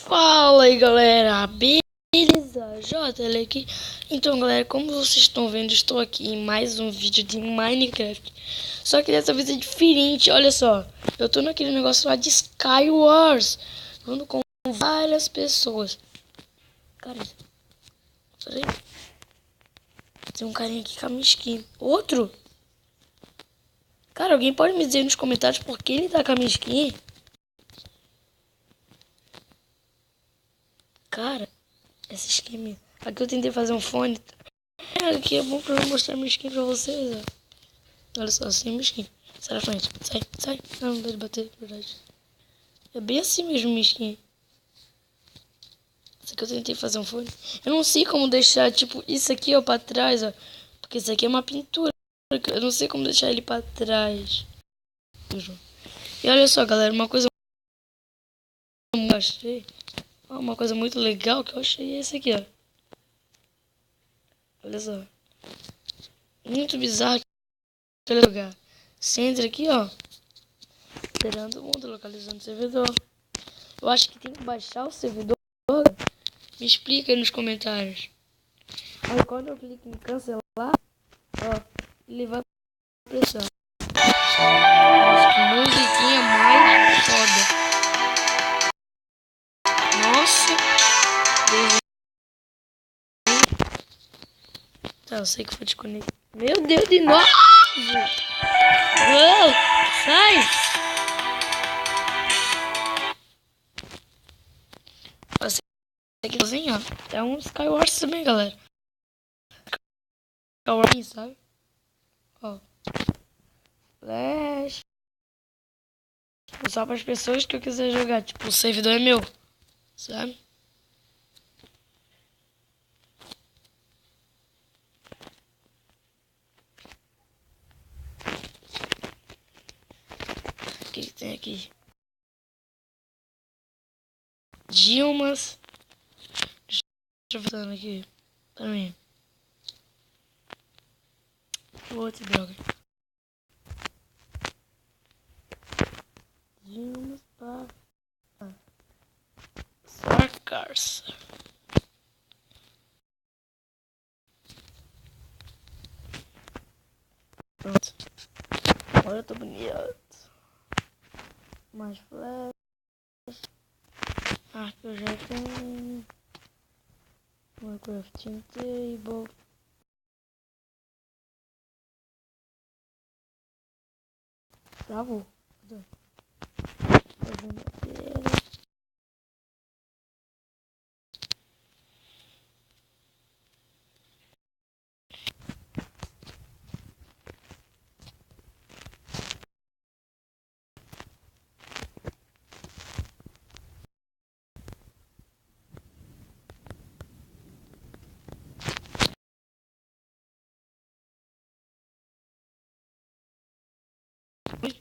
Fala aí galera, beleza? JL aqui. Então galera, como vocês estão vendo, estou aqui em mais um vídeo de Minecraft. Só que dessa vez é diferente, olha só. Eu tô naquele negócio lá de Skywars, falando com várias pessoas. Cara, peraí. Tem um carinha aqui com a minha skin. Outro? Cara, alguém pode me dizer nos comentários por que ele tá com a minha skin? Cara, essa skin minha. Aqui eu tentei fazer um fone. Aqui é bom pra eu mostrar minha skin pra vocês, ó. Olha só, assim minha skin. Sai da frente. Sai, sai. Não dá de bater, de verdade. É bem assim mesmo minha skin. Isso aqui eu tentei fazer um fone. Eu não sei como deixar, tipo, isso aqui, ó, pra trás, ó. Porque isso aqui é uma pintura. Eu não sei como deixar ele pra trás. E olha só, galera, uma coisa que eu achei. Ó, uma coisa muito legal que eu achei é esse aqui, ó. Olha só. Muito bizarro aquele lugar. Você entra aqui, ó. Zerando o mundo, localizando o servidor. Eu acho que tem que baixar o servidor. Me explica aí nos comentários. Aí quando eu clico em cancelar, ó, ele vai pressão. Nossa, que musiquinha mais foda. Nossa, desenho. Tá, eu sei que foi desconectar. Meu Deus, de novo! Uou, sai! Você aqui sozinho, ó. É um Skywars também, galera. Skywars, sabe? Ó. Flash. Só para as pessoas que eu quiser jogar. Tipo, o servidor é meu, sabe? O que tem aqui? Dilmas. Deixa eu ver aqui. Pra mim. Outra droga. Dilmas para. Sarkars. Pronto. Agora eu tô bonito. Mais flash. Arco eu já tenho. Minecraft Table. Travou. Fazendo madeira.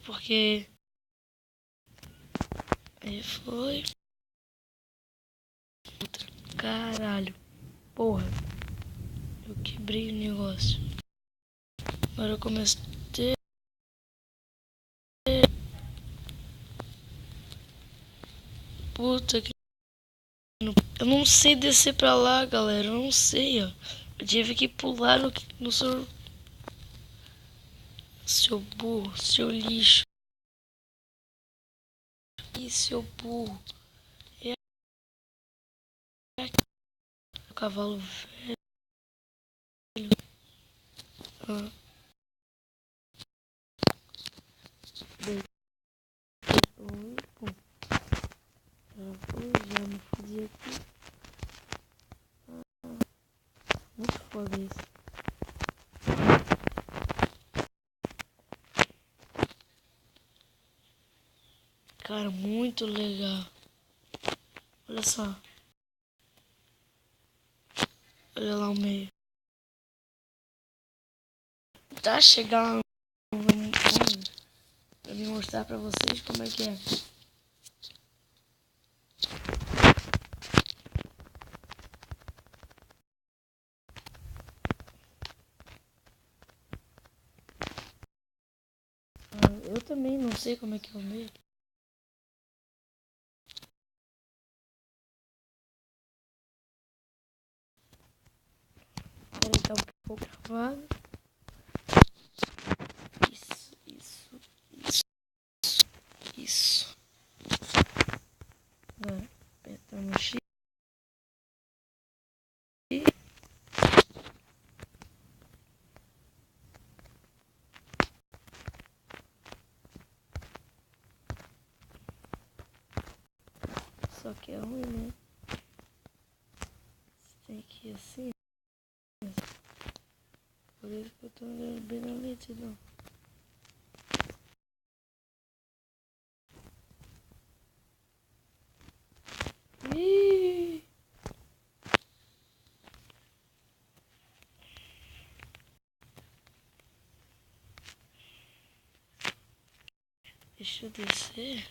Porque. Aí foi. Caralho. Porra. Eu quebrei o negócio. Agora eu comecei. Puta que. Eu não sei descer pra lá, galera. Eu não sei, ó. Eu tive que pular no seu. Seu burro, seu lixo. E seu burro. É o cavalo velho. Ah, pum. Já me fudi aqui. Muito foda isso. Cara, muito legal. Olha só. Olha lá o meio. Tá chegando pra me mostrar pra vocês como é que é. Eu também não sei como é que é o meio. Peraí, tá um pouco travado. Isso. Agora, apertamos X. Só que é ruim, né? Você tem que ir assim. Por isso que eu tô andando bem na lentidão. Ih! Deixa eu descer.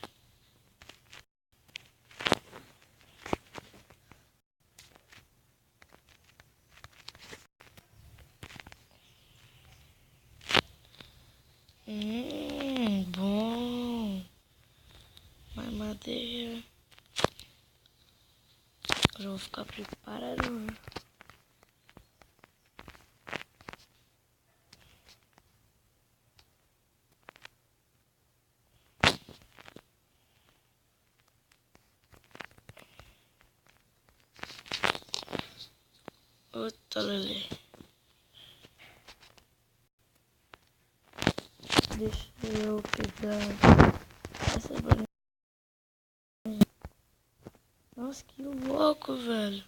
Bom. Mais madeira. Agora eu vou ficar preparado, né? Outra lelê. Deixa eu pegar essa banana. Nossa, que louco, velho.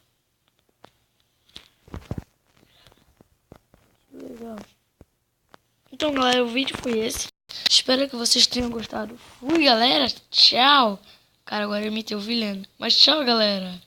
Que legal. Então, galera, o vídeo foi esse. Espero que vocês tenham gostado. Fui, galera. Tchau. Cara, agora eu me ouvi lendo. Mas tchau, galera.